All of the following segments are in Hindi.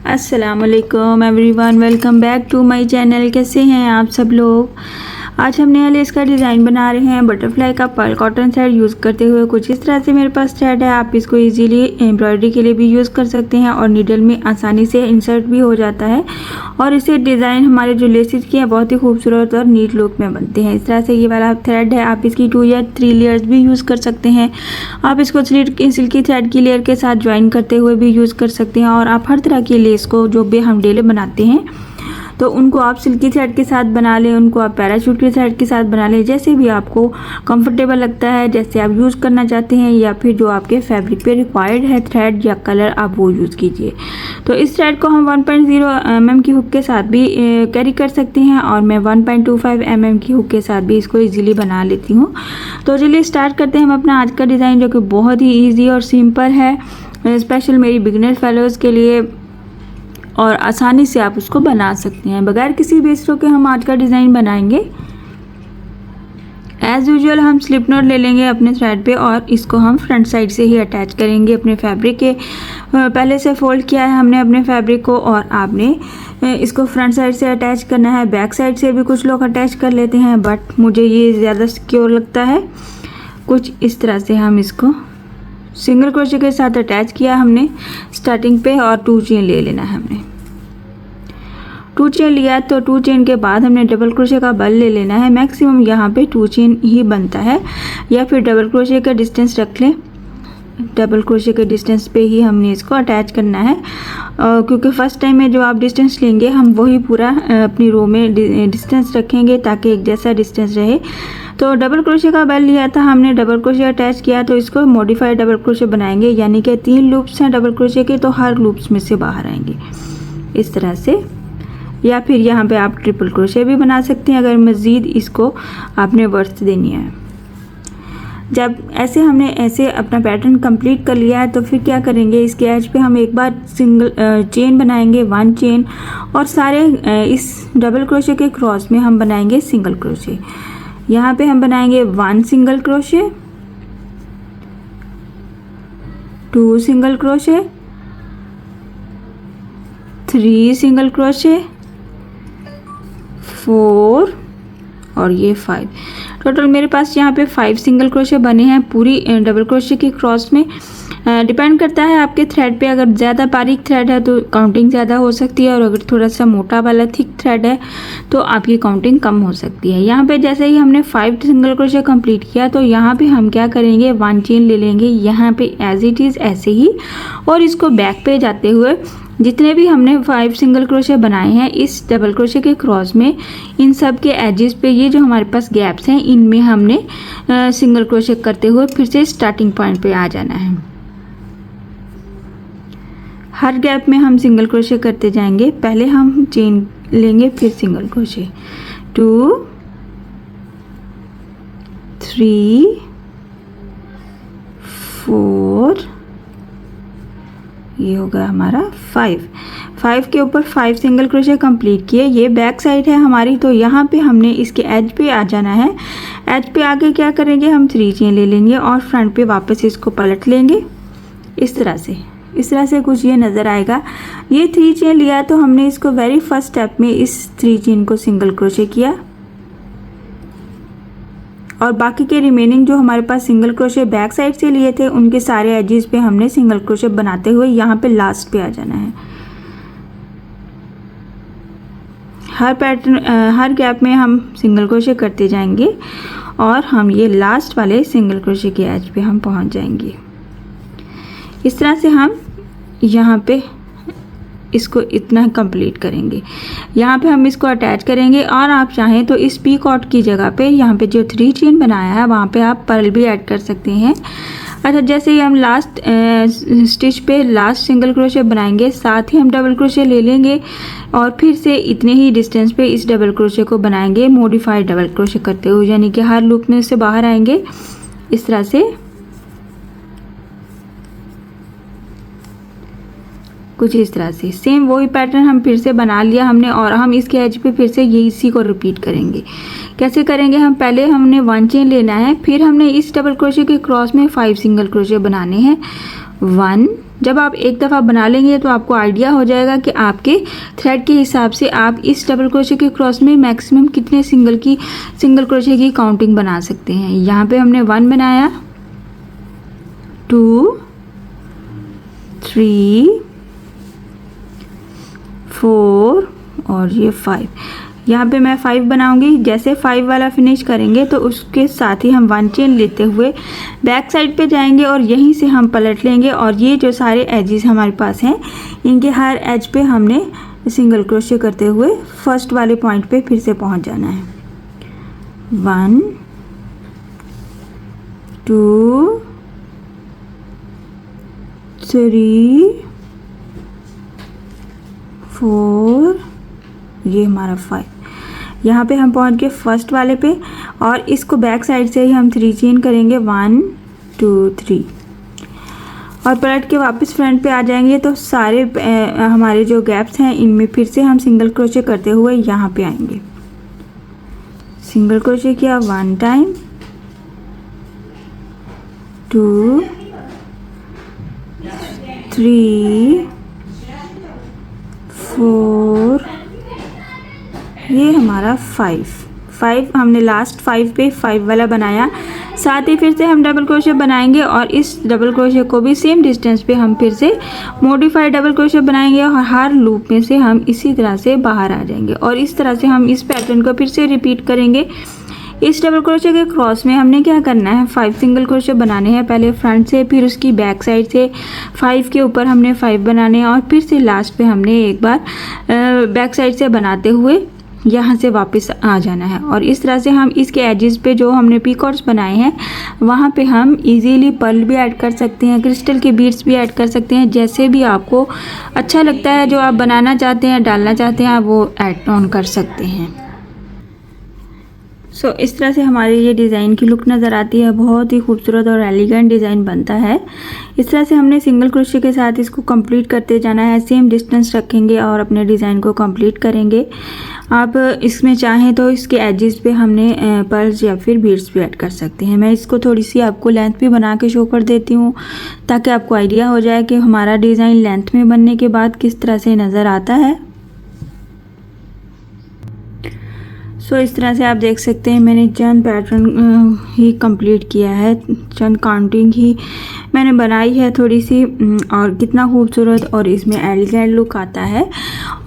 अस्सलामुअलैकुम everyone, welcome back to my channel. कैसे हैं आप सब लोग। आज हम नया लेस का डिज़ाइन बना रहे हैं। बटरफ्लाई का पर्ल कॉटन थ्रेड यूज़ करते हुए कुछ इस तरह से मेरे पास थ्रेड है। आप इसको इजीली एम्ब्रॉयडरी के लिए भी यूज़ कर सकते हैं और नीडल में आसानी से इंसर्ट भी हो जाता है और इसे डिज़ाइन हमारे जो लेसेस की है बहुत ही खूबसूरत और नीट लुक में बनते हैं। इस तरह से ये वाला थ्रेड है, आप इसकी 2 या 3 लेयर्स भी यूज़ कर सकते हैं। आप इसको सिल्की थ्रेड की लेयर के साथ ज्वाइन करते हुए भी यूज़ कर सकते हैं और आप हर तरह की लेस को जो भी हम डेली बनाते हैं तो उनको आप सिल्की थ्रेड के साथ बना लें, उनको आप पैराशूट के थ्रेड के साथ बना लें, जैसे भी आपको कंफर्टेबल लगता है, जैसे आप यूज़ करना चाहते हैं या फिर जो आपके फैब्रिक पे रिक्वायर्ड है थ्रेड या कलर आप वो यूज़ कीजिए। तो इस थ्रेड को हम 1.0 mm की हुक के साथ भी कैरी कर सकते हैं और मैं 1.25 mm की हुक के साथ भी इसको ईजिली बना लेती हूँ। तो चलिए स्टार्ट करते हैं हम अपना आज का डिज़ाइन, जो कि बहुत ही ईजी और सिंपल है, स्पेशल मेरी बिगिनर फेलोज़ के लिए, और आसानी से आप उसको बना सकते हैं। बगैर किसी बेस्टो के हम आज का डिज़ाइन बनाएंगे। एज़ यूजुअल हम स्लिप नॉट ले लेंगे अपने थ्रेड पे और इसको हम फ्रंट साइड से ही अटैच करेंगे अपने फैब्रिक के। पहले से फोल्ड किया है हमने अपने फैब्रिक को और आपने इसको फ्रंट साइड से अटैच करना है। बैक साइड से भी कुछ लोग अटैच कर लेते हैं, बट मुझे ये ज़्यादा सिक्योर लगता है। कुछ इस तरह से हम इसको सिंगल क्रोशे के साथ अटैच किया हमने स्टार्टिंग पे और 2 चेन ले लेना है हमने। 2 चेन लिया तो 2 चेन के बाद हमने डबल क्रोशे का बल ले लेना है। मैक्सिमम यहाँ पे 2 चेन ही बनता है, या फिर डबल क्रोशे का डिस्टेंस रख लें। डबल क्रोशे के डिस्टेंस पे ही हमने इसको अटैच करना है, क्योंकि फर्स्ट टाइम में जो आप डिस्टेंस लेंगे हम वही पूरा अपनी रो में डिस्टेंस रखेंगे ताकि एक जैसा डिस्टेंस रहे। तो डबल क्रोशे का बेल लिया था हमने, डबल क्रोशे अटैच किया तो इसको मॉडिफाइड डबल क्रोशे बनाएंगे, यानी कि 3 लूप्स हैं डबल क्रोशे के, तो हर लूप्स में से बाहर आएंगे इस तरह से। या फिर यहाँ पे आप ट्रिपल क्रोशे भी बना सकते हैं अगर मज़ीद इसको आपने वर्थ देनी है। जब हमने ऐसे अपना पैटर्न कंप्लीट कर लिया है तो फिर क्या करेंगे, इसके एज पे हम एक बार सिंगल चेन बनाएंगे, 1 चेन, और सारे इस डबल क्रोशे के क्रॉस में हम बनाएंगे सिंगल क्रोशे। यहाँ पे हम बनाएंगे 1 single crochet, 2 single crochet, 3 single crochet, 4 और ये 5। टोटल मेरे पास यहाँ पे 5 सिंगल क्रोशे बने हैं पूरी डबल क्रोशे के क्रॉस में। डिपेंड करता है आपके थ्रेड पे, अगर ज़्यादा बारीक थ्रेड है तो काउंटिंग ज़्यादा हो सकती है और अगर थोड़ा सा मोटा वाला थिक थ्रेड है तो आपकी काउंटिंग कम हो सकती है। यहाँ पे जैसे ही हमने 5 सिंगल क्रोशे कंप्लीट किया तो यहाँ पे हम क्या करेंगे, 1 चेन ले लेंगे यहाँ पे एज इट इज़ ऐसे ही, और इसको बैक पे जाते हुए जितने भी हमने 5 सिंगल क्रोशे बनाए हैं इस डबल क्रोशे के क्रॉस में, इन सब के एजेस पे ये जो हमारे पास गैप्स हैं इनमें हमने सिंगल क्रोशे करते हुए फिर से स्टार्टिंग पॉइंट पे आ जाना है। हर गैप में हम सिंगल क्रोशे करते जाएंगे। पहले हम चेन लेंगे, फिर सिंगल क्रोशे, 2 3 4, ये होगा हमारा 5 के ऊपर 5 सिंगल क्रोशे कंप्लीट किए। ये बैक साइड है हमारी, तो यहाँ पे हमने इसके एज पे आ जाना है। एज पे आके क्या करेंगे, हम 3 चेन ले लेंगे और फ्रंट पे वापस इसको पलट लेंगे इस तरह से कुछ ये नज़र आएगा। ये 3 चेन लिया तो हमने इसको वेरी फर्स्ट स्टेप में इस 3 चेन को सिंगल क्रोशे किया और बाकी के रिमेनिंग जो हमारे पास सिंगल क्रोशे बैक साइड से लिए थे उनके सारे एजेस पे हमने सिंगल क्रोशे बनाते हुए यहाँ पे लास्ट पे आ जाना है। हर गैप में हम सिंगल क्रोशे करते जाएंगे और हम ये लास्ट वाले सिंगल क्रोशे के एज पे हम पहुँच जाएंगे। इस तरह से हम यहाँ पे इसको इतना कंप्लीट करेंगे। यहाँ पे हम इसको अटैच करेंगे और आप चाहें तो इस पी कॉट की जगह पे यहाँ पे जो 3 चेन बनाया है वहाँ पे आप पर्ल भी ऐड कर सकते हैं। अच्छा, जैसे ही हम लास्ट स्टिच पे लास्ट सिंगल क्रोशे बनाएंगे, साथ ही हम डबल क्रोशे ले लेंगे और फिर से इतने ही डिस्टेंस पे इस डबल क्रोशे को बनाएंगे मॉडिफाइड डबल क्रोशे करते हुए, यानी कि हर लूप में से बाहर आएंगे इस तरह से। कुछ इस तरह से सेम वही पैटर्न हम फिर से बना लिया हमने और हम इसके एज पे फिर से इसी को रिपीट करेंगे। कैसे करेंगे, हम पहले हमने 1 चेन लेना है, फिर हमने इस डबल क्रोशे के क्रॉस में 5 सिंगल क्रोशे बनाने हैं। 1, जब आप एक दफ़ा बना लेंगे तो आपको आइडिया हो जाएगा कि आपके थ्रेड के हिसाब से आप इस डबल क्रोशे के क्रॉस में मैक्सिमम कितने सिंगल क्रोशे की काउंटिंग बना सकते हैं। यहाँ पे हमने 1 बनाया, 2, 3, 4 और ये 5। यहाँ पे मैं 5 बनाऊंगी। जैसे 5 वाला फिनिश करेंगे तो उसके साथ ही हम 1 चेन लेते हुए बैक साइड पे जाएंगे और यहीं से हम पलट लेंगे और ये जो सारे एजेस हमारे पास हैं इनके हर एज पे हमने सिंगल क्रोशे करते हुए फर्स्ट वाले पॉइंट पे फिर से पहुंच जाना है। 1, 2, 3, 4, ये हमारा 5। यहाँ पे हम पहुँच गए फर्स्ट वाले पे और इसको बैक साइड से ही हम 3 चेन करेंगे, 1, 2, 3 और पलट के वापस फ्रंट पे आ जाएंगे। तो सारे हमारे जो गैप्स हैं इनमें फिर से हम सिंगल क्रोशे करते हुए यहाँ पे आएंगे। सिंगल क्रोशे किया 1 टाइम, 2, 3, 4, ये हमारा 5 हमने लास्ट 5 पे 5 वाला बनाया। साथ ही फिर से हम डबल क्रोशे बनाएंगे और इस डबल क्रोशे को भी सेम डिस्टेंस पे हम फिर से मॉडिफाइड डबल क्रोशे बनाएंगे और हर लूप में से हम इसी तरह से बाहर आ जाएंगे और इस तरह से हम इस पैटर्न को फिर से रिपीट करेंगे। इस डबल क्रोशे के क्रॉस में हमने क्या करना है, 5 सिंगल क्रोशे बनाने हैं, पहले फ्रंट से फिर उसकी बैक साइड से 5 के ऊपर हमने 5 बनाने हैं और फिर से लास्ट पे हमने एक बार बैक साइड से बनाते हुए यहाँ से वापस आ जाना है। और इस तरह से हम इसके एजेस पे जो हमने पीकॉर्ड्स बनाए हैं वहाँ पे हम इजीली पर्ल भी ऐड कर सकते हैं, क्रिस्टल के बीड्स भी ऐड कर सकते हैं, जैसे भी आपको अच्छा लगता है, जो आप बनाना चाहते हैं, डालना चाहते हैं, आप वो ऐड ऑन कर सकते हैं। सो इस तरह से हमारी ये डिज़ाइन की लुक नज़र आती है। बहुत ही खूबसूरत और एलिगेंट डिज़ाइन बनता है। इस तरह से हमने सिंगल क्रोशे के साथ इसको कंप्लीट करते जाना है। सेम डिस्टेंस रखेंगे और अपने डिज़ाइन को कंप्लीट करेंगे। आप इसमें चाहें तो इसके एजेस पे हमने पर्ल्स या फिर बीड्स भी ऐड कर सकते हैं। मैं इसको थोड़ी सी आपको लेंथ भी बना के शो कर देती हूँ ताकि आपको आइडिया हो जाए कि हमारा डिज़ाइन लेंथ में बनने के बाद किस तरह से नज़र आता है। सो इस तरह से आप देख सकते हैं मैंने चंद पैटर्न ही कंप्लीट किया है, चंद काउंटिंग ही मैंने बनाई है थोड़ी सी, और कितना खूबसूरत और इसमें एलिगेंट लुक आता है।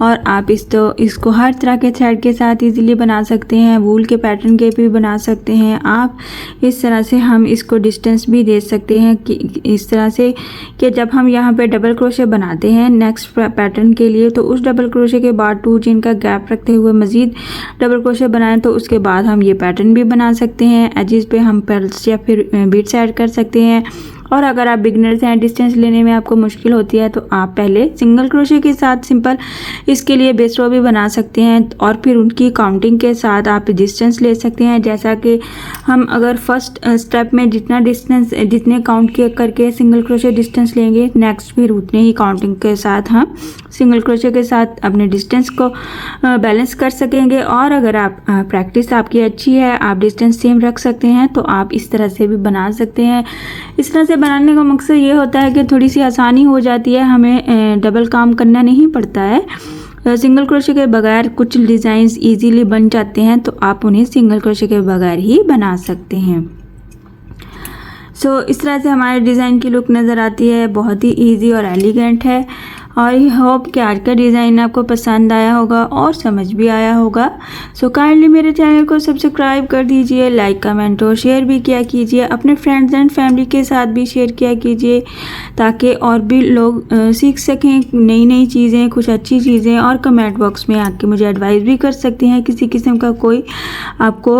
और आप इसको हर तरह के थ्रेड के साथ इजीली बना सकते हैं, वूल के पैटर्न के भी बना सकते हैं आप। इस तरह से हम इसको डिस्टेंस भी दे सकते हैं कि इस तरह से कि जब हम यहाँ पे डबल क्रोशे बनाते हैं नेक्स्ट पैटर्न के लिए तो उस डबल क्रोशे के बाद 2 चेन का गैप रखते हुए मज़ीद डबल क्रोशे बनाएं तो उसके बाद हम ये पैटर्न भी बना सकते हैं। एजेस पे हम पर्ल्स या फिर बीड्स ऐड कर सकते हैं। और अगर आप बिगनर्स हैं, डिस्टेंस लेने में आपको मुश्किल होती है तो आप पहले सिंगल क्रोशे के साथ सिंपल इसके लिए बेस रो भी बना सकते हैं और फिर उनकी काउंटिंग के साथ आप डिस्टेंस ले सकते हैं। जैसा कि हम अगर फर्स्ट स्टेप में जितने काउंट करके सिंगल क्रोशे डिस्टेंस लेंगे, नेक्स्ट फिर उतने ही काउंटिंग के साथ हम सिंगल क्रोशे के साथ अपने डिस्टेंस को बैलेंस कर सकेंगे। और अगर आप प्रैक्टिस आपकी अच्छी है, आप डिस्टेंस सेम रख सकते हैं तो आप इस तरह से भी बना सकते हैं। इस तरह से बनाने का मकसद ये होता है कि थोड़ी सी आसानी हो जाती है, हमें डबल काम करना नहीं पड़ता है। सिंगल क्रोशे के बगैर कुछ डिज़ाइंस इजीली बन जाते हैं तो आप उन्हें सिंगल क्रोशे के बगैर ही बना सकते हैं। सो इस तरह से हमारे डिज़ाइन की लुक नज़र आती है, बहुत ही इजी और एलिगेंट है। आई होप कि आज का डिज़ाइन आपको पसंद आया होगा और समझ भी आया होगा। सो काइंडली मेरे चैनल को सब्सक्राइब कर दीजिए, लाइक कमेंट और शेयर भी किया कीजिए, अपने फ्रेंड्स एंड फैमिली के साथ भी शेयर किया कीजिए ताकि और भी लोग सीख सकें नई नई चीज़ें, कुछ अच्छी चीज़ें। और कमेंट बॉक्स में आके मुझे एडवाइस भी कर सकते हैं, किसी किस्म का कोई आपको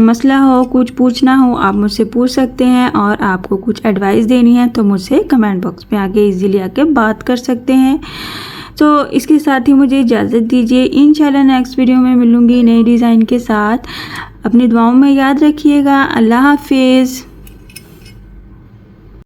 मसला हो, कुछ पूछना हो आप मुझसे पूछ सकते हैं। और आपको कुछ एडवाइस देनी है तो मुझसे कमेंट बॉक्स में आके ईजीली आके बात कर सकते हैं। तो इसके साथ ही मुझे इजाज़त दीजिए। इंशाल्लाह नेक्स्ट वीडियो में मिलूंगी नई डिज़ाइन के साथ। अपनी दुआओं में याद रखिएगा। अल्लाह हाफिज़।